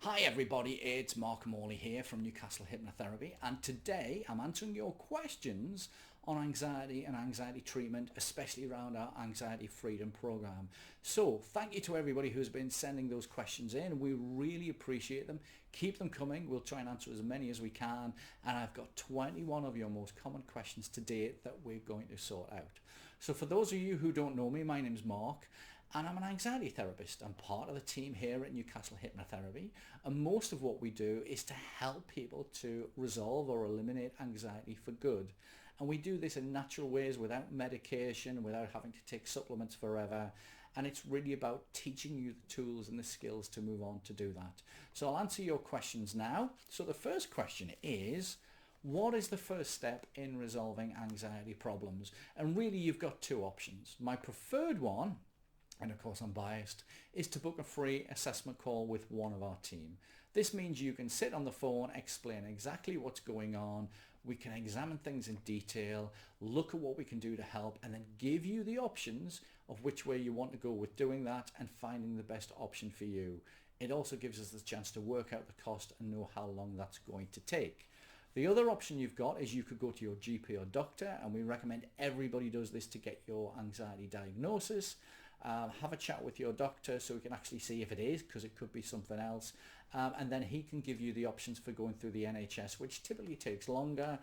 Hi everybody, it's Mark Morley here from Newcastle Hypnotherapy, and today I'm answering your questions on anxiety and anxiety treatment, especially around our Anxiety Freedom program. So thank you to everybody who's been sending those questions in. We really appreciate them. Keep them coming. We'll try and answer as many as we can, and I've got 21 of your most common questions to date that we're going to sort out. So for those of you who don't know me, my name's Mark, and I'm an anxiety therapist. I'm part of the team here at Newcastle Hypnotherapy, and most of what we do is to help people to resolve or eliminate anxiety for good. And we do this in natural ways without medication, without having to take supplements forever. And it's really about teaching you the tools and the skills to move on to do that. So I'll answer your questions now. So the first question is, what is the first step in resolving anxiety problems? And really you've got two options. My preferred one, and of course I'm biased, is to book a free assessment call with one of our team. This means you can sit on the phone, explain exactly what's going on, we can examine things in detail, look at what we can do to help, and then give you the options of which way you want to go with doing that and finding the best option for you. It also gives us the chance to work out the cost and know how long that's going to take. The other option you've got is you could go to your GP or doctor, and we recommend everybody does this to get your anxiety diagnosis. Have a chat with your doctor so we can actually see if it is, because it could be something else, and then he can give you the options for going through the NHS, which typically takes longer,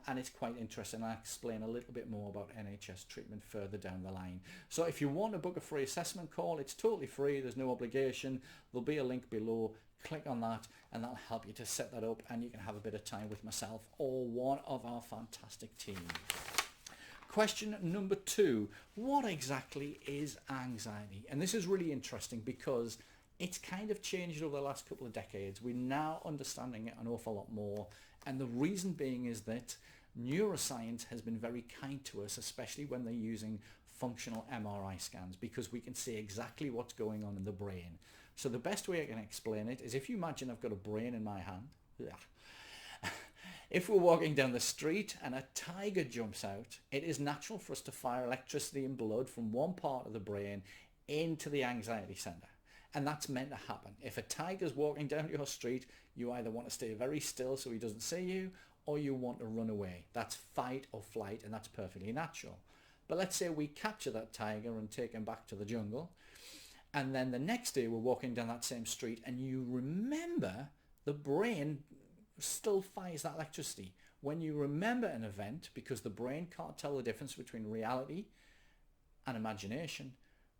and it's quite interesting. I'll explain a little bit more about NHS treatment further down the line. So if you want to book a free assessment call, it's totally free, there's no obligation. There'll be a link below. Click on that and that'll help you to set that up, and you can have a bit of time with myself or one of our fantastic team. Question number 2, what exactly is anxiety? And this is really interesting because it's kind of changed over the last couple of decades. We're now understanding it an awful lot more, and the reason being is that neuroscience has been very kind to us, especially when they're using functional MRI scans, because we can see exactly what's going on in the brain. So the best way I can explain it is, if you imagine I've got a brain in my hand. If we're walking down the street and a tiger jumps out, it is natural for us to fire electricity and blood from one part of the brain into the anxiety center. And that's meant to happen. If a tiger's walking down your street, you either want to stay very still so he doesn't see you, or you want to run away. That's fight or flight, and that's perfectly natural. But let's say we capture that tiger and take him back to the jungle, and then the next day we're walking down that same street and you remember the brain still fires that electricity. When you remember an event, because the brain can't tell the difference between reality and imagination,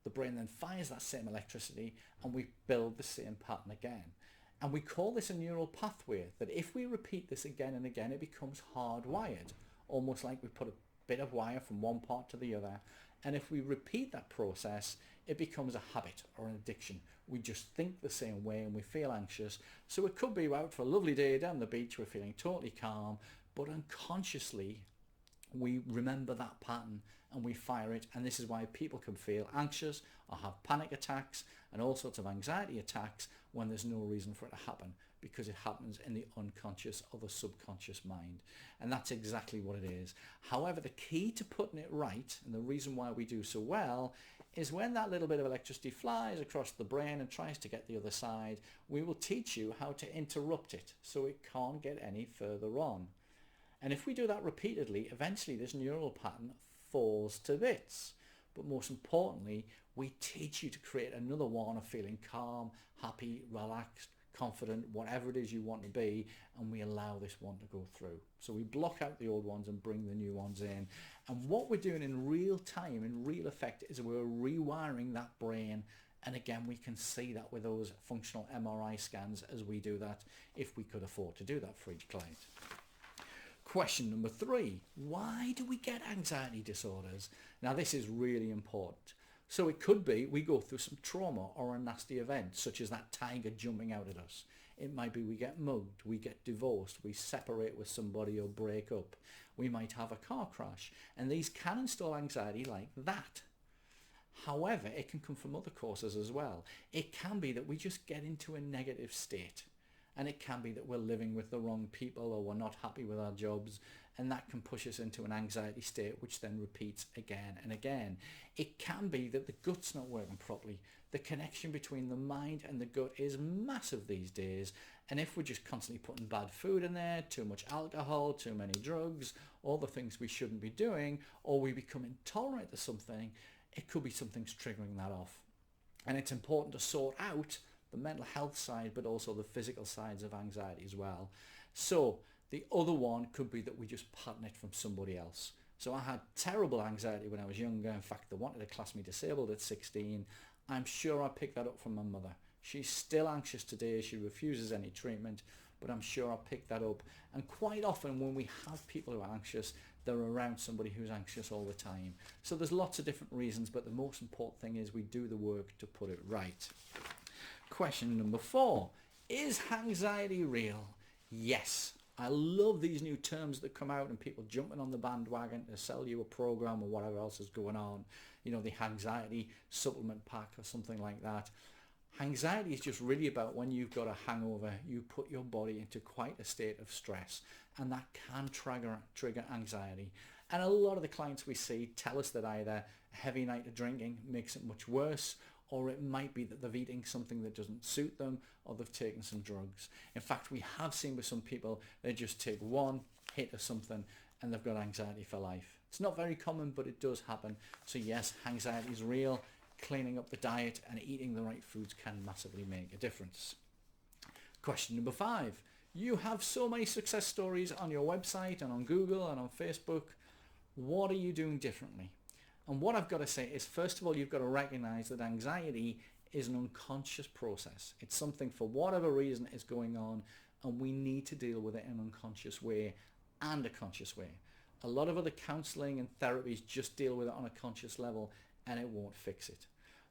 the brain then fires that same electricity and we build the same pattern again. And we call this a neural pathway, that if we repeat this again and again, it becomes hardwired, almost like we put a bit of wire from one part to the other. And if we repeat that process, it becomes a habit or an addiction. We just think the same way and we feel anxious. So it could be we're out for a lovely day down the beach, we're feeling totally calm, but unconsciously we remember that pattern and we fire it. And this is why people can feel anxious or have panic attacks and all sorts of anxiety attacks when there's no reason for it to happen, because it happens in the unconscious or the subconscious mind. And that's exactly what it is. However, the key to putting it right, and the reason why we do so well, is when that little bit of electricity flies across the brain and tries to get the other side, we will teach you how to interrupt it so it can't get any further on. And if we do that repeatedly, eventually this neural pattern falls to bits. But most importantly, we teach you to create another one of feeling calm, happy, relaxed, confident, whatever it is you want to be, and we allow this one to go through. So we block out the old ones and bring the new ones in. And what we're doing in real time, in real effect, is we're rewiring that brain. And again, we can see that with those functional MRI scans as we do that, if we could afford to do that for each client. Question number 3, why do we get anxiety disorders? Now this is really important. So it could be we go through some trauma or a nasty event, such as that tiger jumping out at us. It might be we get mugged, we get divorced, we separate with somebody or break up. We might have a car crash, and these can install anxiety like that. However, it can come from other causes as well. It can be that we just get into a negative state. And it can be that we're living with the wrong people, or we're not happy with our jobs, and that can push us into an anxiety state, which then repeats again and again. It can be that the gut's not working properly. The connection between the mind and the gut is massive these days, and if we're just constantly putting bad food in there, too much alcohol, too many drugs, all the things we shouldn't be doing, or we become intolerant to something, it could be something's triggering that off. And it's important to sort out the mental health side, but also the physical sides of anxiety as well. So the other one could be that we just pattern it from somebody else. So I had terrible anxiety when I was younger. In fact, they wanted to class me disabled at 16. I'm sure I picked that up from my mother. She's still anxious today. She refuses any treatment, but I'm sure I picked that up. And quite often when we have people who are anxious, they're around somebody who's anxious all the time. So there's lots of different reasons, but the most important thing is we do the work to put it right. Question number 4. Is anxiety real? Yes. I love these new terms that come out and people jumping on the bandwagon to sell you a program or whatever else is going on. You know, the anxiety supplement pack or something like that. Anxiety is just really about when you've got a hangover, you put your body into quite a state of stress, and that can trigger anxiety. And a lot of the clients we see tell us that either a heavy night of drinking makes it much worse, or it might be that they've eaten something that doesn't suit them, or they've taken some drugs. In fact, we have seen with some people, they just take one hit of something and they've got anxiety for life. It's not very common, but it does happen. So yes, anxiety is real. Cleaning up the diet and eating the right foods can massively make a difference. Question number 5. You have so many success stories on your website and on Google and on Facebook. What are you doing differently? And what I've got to say is, first of all, you've got to recognize that anxiety is an unconscious process. It's something for whatever reason is going on, and we need to deal with it in an unconscious way and a conscious way. A lot of other counseling and therapies just deal with it on a conscious level, and it won't fix it.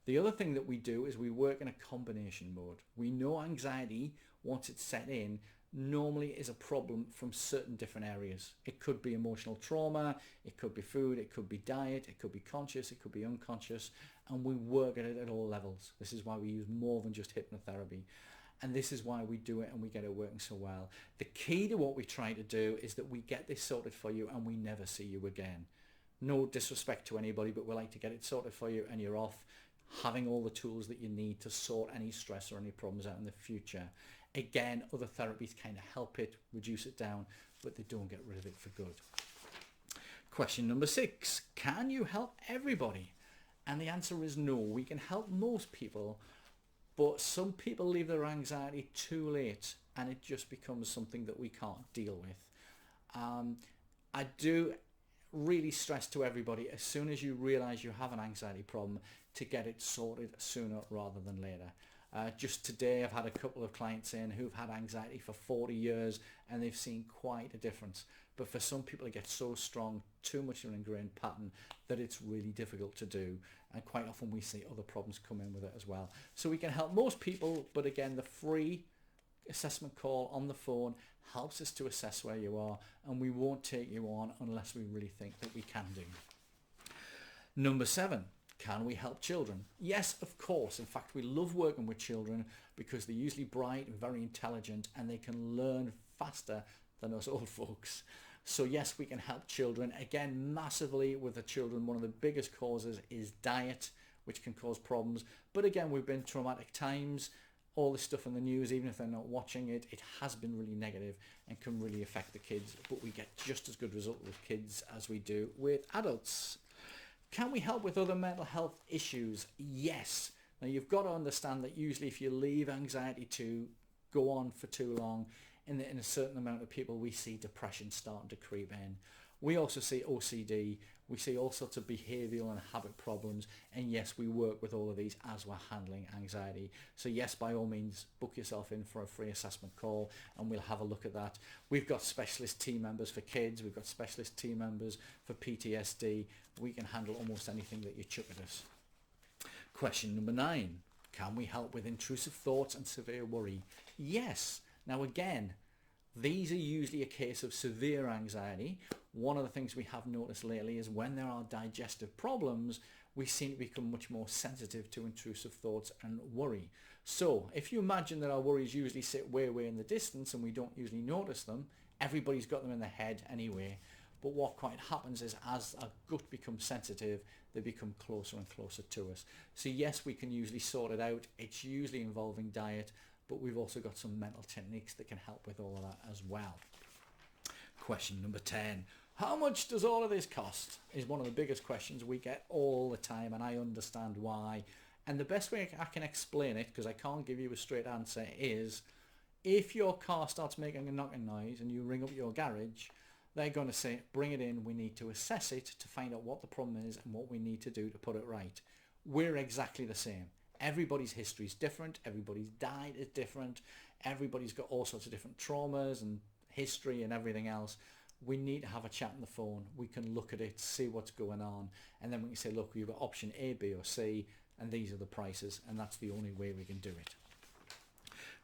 The other thing that we do is we work in a combination mode. We know anxiety, once it's set in, normally is a problem from certain different areas. It could be emotional trauma, it could be food, it could be diet, it could be conscious, it could be unconscious, and we work at it at all levels. This is why we use more than just hypnotherapy. And this is why we do it and we get it working so well. The key to what we try to do is that we get this sorted for you and we never see you again. No disrespect to anybody, but we like to get it sorted for you and you're off having all the tools that you need to sort any stress or any problems out in the future. Again, other therapies kind of help it, reduce it down, but they don't get rid of it for good. Question number 6. Can you help everybody? And the answer is no. We can help most people, but some people leave their anxiety too late and it just becomes something that we can't deal with. I do really stress to everybody, as soon as you realize you have an anxiety problem, to get it sorted sooner rather than later. Just today I've had a couple of clients in who've had anxiety for 40 years and they've seen quite a difference. But for some people it gets so strong, too much of an ingrained pattern, that it's really difficult to do. And quite often we see other problems come in with it as well. So we can help most people, but again, the free assessment call on the phone helps us to assess where you are, and we won't take you on unless we really think that we can do. Number 7. Can we help children? Yes, of course. In fact, we love working with children because they're usually bright and very intelligent and they can learn faster than us old folks. So yes, we can help children. Again, massively with the children, one of the biggest causes is diet, which can cause problems. But again, we've been traumatic times. All this stuff in the news, even if they're not watching it, it has been really negative and can really affect the kids. But we get just as good result with kids as we do with adults. Can we help with other mental health issues? Yes. Now you've got to understand that usually if you leave anxiety to go on for too long, in a certain amount of people we see depression starting to creep in. We also see OCD, we see all sorts of behavioural and habit problems, and yes, we work with all of these as we're handling anxiety. So yes, by all means, book yourself in for a free assessment call and we'll have a look at that. We've got specialist team members for kids, we've got specialist team members for PTSD. We can handle almost anything that you chuck at us. Question number 9. Can we help with intrusive thoughts and severe worry? Yes. Now again, these are usually a case of severe anxiety. One of the things we have noticed lately is when there are digestive problems, we seem to become much more sensitive to intrusive thoughts and worry. So if you imagine that our worries usually sit way in the distance and we don't usually notice them, everybody's got them in their head anyway. But what quite happens is as our gut becomes sensitive, they become closer and closer to us. So yes, we can usually sort it out. It's usually involving diet, but we've also got some mental techniques that can help with all of that as well. Question number 10. How much does all of this cost? Is one of the biggest questions we get all the time, and I understand why. And the best way I can explain it, because I can't give you a straight answer, is if your car starts making a knocking noise and you ring up your garage, they're going to say, bring it in, we need to assess it to find out what the problem is and what we need to do to put it right. We're exactly the same. Everybody's history is different, everybody's diet is different, everybody's got all sorts of different traumas and history and everything else. We need to have a chat on the phone. We can look at it, see what's going on, and then we can say, look, you've got option A, B or C, and these are the prices, and that's the only way we can do it.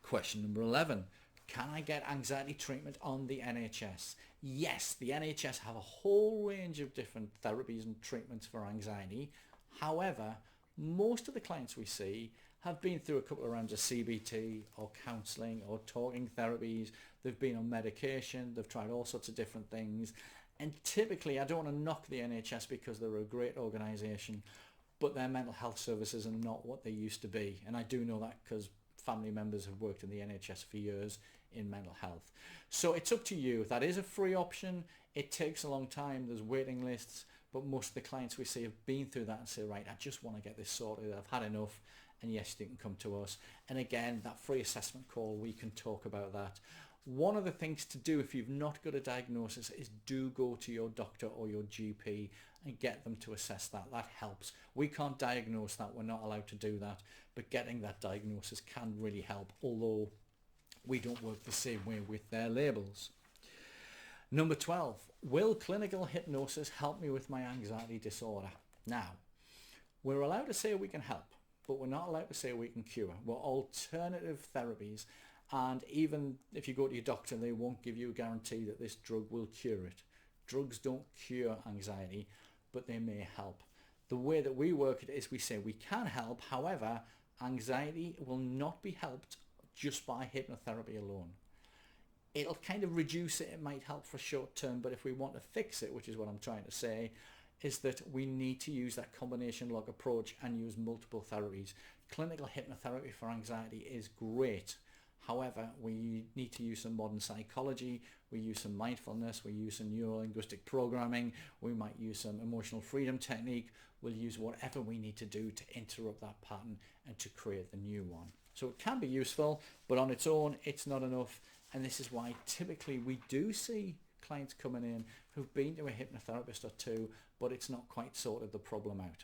Question number 11. Can I get anxiety treatment on the NHS? Yes, the NHS have a whole range of different therapies and treatments for anxiety. However, most of the clients we see have been through a couple of rounds of CBT or counselling or talking therapies. They've been on medication. They've tried all sorts of different things. And typically, I don't want to knock the NHS because they're a great organisation, but their mental health services are not what they used to be. And I do know that because family members have worked in the NHS for years in mental health. So it's up to you. That is a free option. It takes a long time. There's waiting lists, but most of the clients we see have been through that and say, right, I just want to get this sorted. I've had enough. And yes, you can come to us. And again, that free assessment call, we can talk about that. One of the things to do if you've not got a diagnosis is do go to your doctor or your GP and get them to assess that. That helps. We can't diagnose that. We're not allowed to do that. But getting that diagnosis can really help, although we don't work the same way with their labels. Number 12, will clinical hypnosis help me with my anxiety disorder? Now, we're allowed to say we can help, but we're not allowed to say we can cure. We're alternative therapies, and even if you go to your doctor, they won't give you a guarantee that this drug will cure it. Drugs don't cure anxiety, but they may help. The way that we work it is we say we can help. However, anxiety will not be helped just by hypnotherapy alone. It'll kind of reduce it. It might help for short term, but if we want to fix it, which is what I'm trying to say, is that we need to use that combination log approach and use multiple therapies. Clinical hypnotherapy for anxiety is great. However, we need to use some modern psychology, we use some mindfulness, we use some neuro-linguistic programming, we might use some emotional freedom technique, we'll use whatever we need to do to interrupt that pattern and to create the new one. So it can be useful, but on its own, it's not enough. And this is why typically we do see clients coming in who've been to a hypnotherapist or two, but it's not quite sorted the problem out.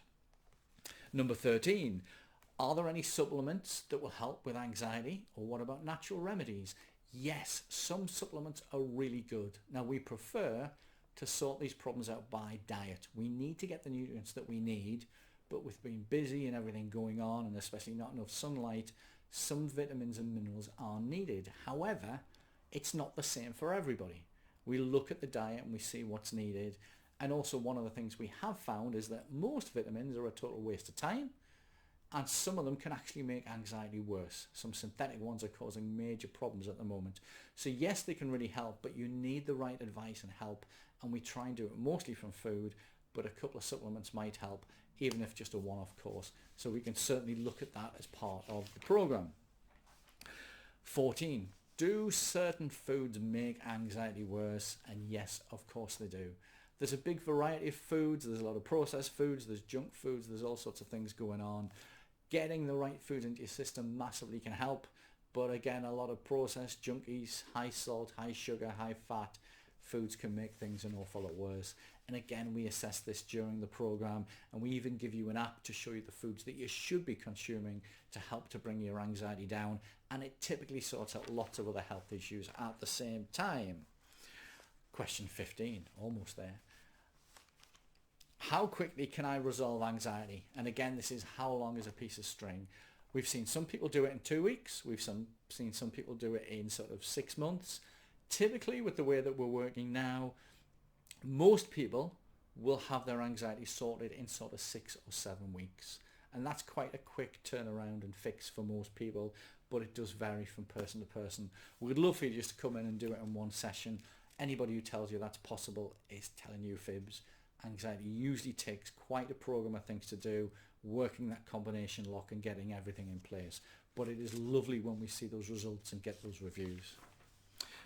Number 13, are there any supplements that will help with anxiety, or what about natural remedies? Yes, some supplements are really good. Now we prefer to sort these problems out by diet. We need to get the nutrients that we need, but with being busy and everything going on, and especially not enough sunlight, some vitamins and minerals are needed. However, it's not the same for everybody. We look at the diet and we see what's needed. And also one of the things we have found is that most vitamins are a total waste of time, and some of them can actually make anxiety worse. Some synthetic ones are causing major problems at the moment. So yes, they can really help, but you need the right advice and help, and we try and do it mostly from food, but a couple of supplements might help, even if just a one-off course. So we can certainly look at that as part of the program. 14. Do certain foods make anxiety worse? And yes, of course they do. There's a big variety of foods. There's a lot of processed foods. There's junk foods. There's all sorts of things going on. Getting the right foods into your system massively can help. But again, a lot of processed junkies, high salt, high sugar, high fat foods can make things an awful lot worse. And again, we assess this during the program, and we even give you an app to show you the foods that you should be consuming to help to bring your anxiety down. And it typically sorts out lots of other health issues at the same time. Question 15, almost there. How quickly can I resolve anxiety? And again, this is how long is a piece of string. We've seen some people do it in 2 weeks. We've seen some people do it in sort of 6 months. Typically, with the way that we're working now, most people will have their anxiety sorted in sort of 6 or 7 weeks. And that's quite a quick turnaround and fix for most people, but it does vary from person to person. We'd love for you just to come in and do it in one session. Anybody who tells you that's possible is telling you fibs. Anxiety usually takes quite a program of things to do, working that combination lock and getting everything in place. But it is lovely when we see those results and get those reviews.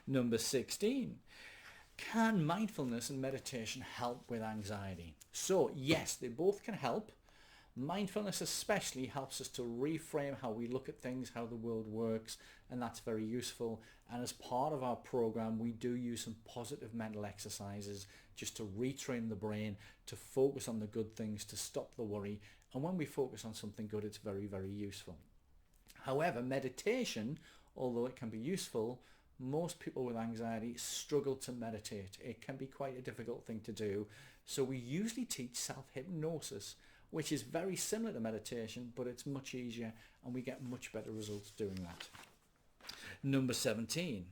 Number 16. Can mindfulness and meditation help with anxiety? So yes, they both can help. Mindfulness especially helps us to reframe how we look at things, how the world works, and that's very useful. And as part of our program, we do use some positive mental exercises just to retrain the brain, to focus on the good things, to stop the worry. And when we focus on something good, it's very, very useful. However, meditation, although it can be useful, most people with anxiety struggle to meditate. It can be quite a difficult thing to do. So we usually teach self-hypnosis, which is very similar to meditation, but it's much easier and we get much better results doing that. Number 17.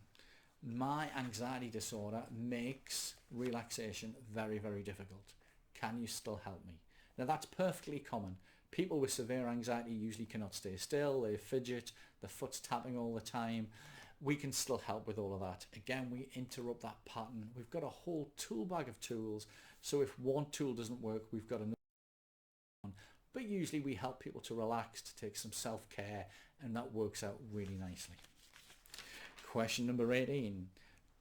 My anxiety disorder makes relaxation very, very difficult. Can you still help me? Now that's perfectly common. People with severe anxiety usually cannot stay still, they fidget, their foot's tapping all the time. We can still help with all of that. Again, we interrupt that pattern. We've got a whole tool bag of tools. So if one tool doesn't work, we've got another one. But usually we help people to relax, to take some self-care, and that works out really nicely. Question number 18.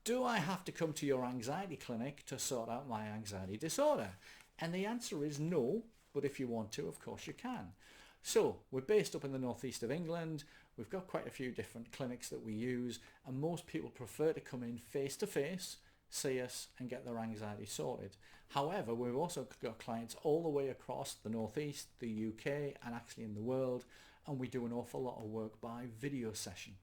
Do I have to come to your anxiety clinic to sort out my anxiety disorder? And the answer is no, but if you want to, of course you can. So we're based up in the northeast of England. We've got quite a few different clinics that we use, and most people prefer to come in face to face, see us and get their anxiety sorted. However, we've also got clients all the way across the northeast, the UK, and actually in the world, and we do an awful lot of work by video session.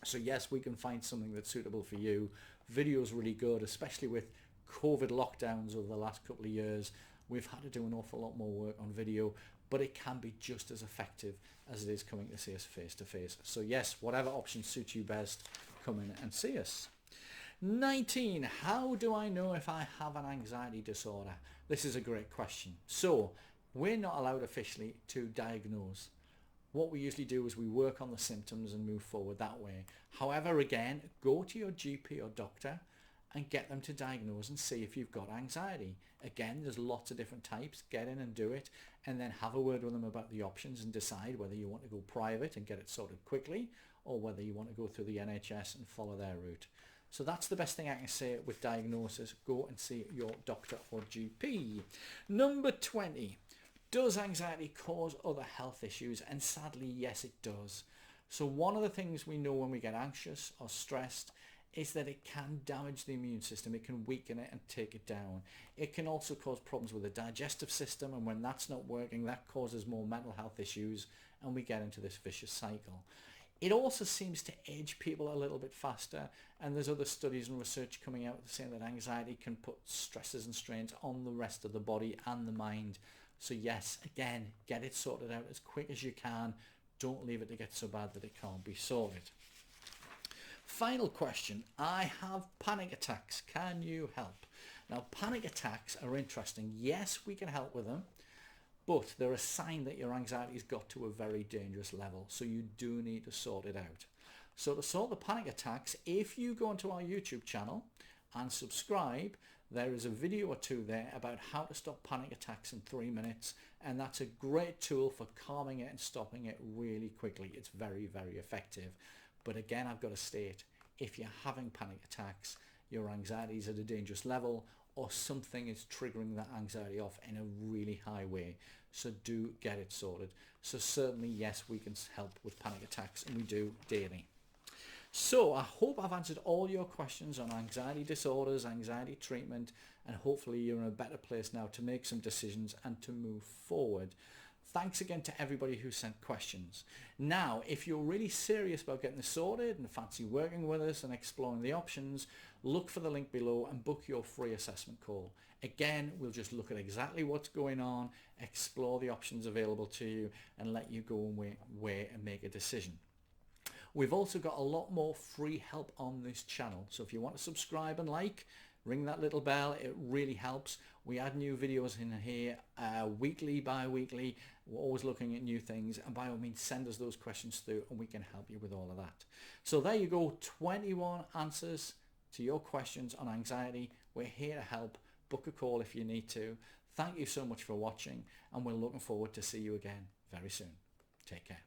So yes, we can find something that's suitable for you. Video's really good, especially with COVID lockdowns over the last couple of years. We've had to do an awful lot more work on video, but it can be just as effective as it is coming to see us face to face. So yes, whatever option suits you best, come in and see us. 19. How do I know if I have an anxiety disorder? This is a great question. So we're not allowed officially to diagnose. What we usually do is we work on the symptoms and move forward that way. However, again, go to your GP or doctor and get them to diagnose and see if you've got anxiety. Again, there's lots of different types. Get in and do it, and then have a word with them about the options and decide whether you want to go private and get it sorted quickly, or whether you want to go through the NHS and follow their route. So that's the best thing I can say with diagnosis. Go and see your doctor or GP. Number 20. Does anxiety cause other health issues? And sadly, yes, it does. So one of the things we know when we get anxious or stressed is that it can damage the immune system. It can weaken it and take it down. It can also cause problems with the digestive system, and when that's not working, that causes more mental health issues, and we get into this vicious cycle. It also seems to age people a little bit faster, and there's other studies and research coming out saying that anxiety can put stresses and strains on the rest of the body and the mind. So yes, again, get it sorted out as quick as you can. Don't leave it to get so bad that it can't be sorted. Final question. I have panic attacks. Can you help? Now, panic attacks are interesting. Yes, we can help with them, but they're a sign that your anxiety's got to a very dangerous level. So you do need to sort it out. So to sort the panic attacks, if you go onto our YouTube channel and subscribe, there is a video or two there about how to stop panic attacks in 3 minutes. And that's a great tool for calming it and stopping it really quickly. It's very, very effective. But again, I've got to state, if you're having panic attacks, your anxiety is at a dangerous level, or something is triggering that anxiety off in a really high way. So do get it sorted. So certainly, yes, we can help with panic attacks, and we do daily. So I hope I've answered all your questions on anxiety disorders, anxiety treatment, and hopefully you're in a better place now to make some decisions and to move forward. Thanks again to everybody who sent questions. Now, if you're really serious about getting this sorted and fancy working with us and exploring the options, look for the link below and book your free assessment call. Again, we'll just look at exactly what's going on, explore the options available to you, and let you go and weigh and make a decision. We've also got a lot more free help on this channel. So if you want to subscribe and like, ring that little bell. It really helps. We add new videos in here weekly, bi-weekly. We're always looking at new things, and by all means send us those questions through and we can help you with all of that. So there you go, 21 answers to your questions on anxiety. We're here to help. Book a call if you need to. Thank you so much for watching, and we're looking forward to see you again very soon. Take care.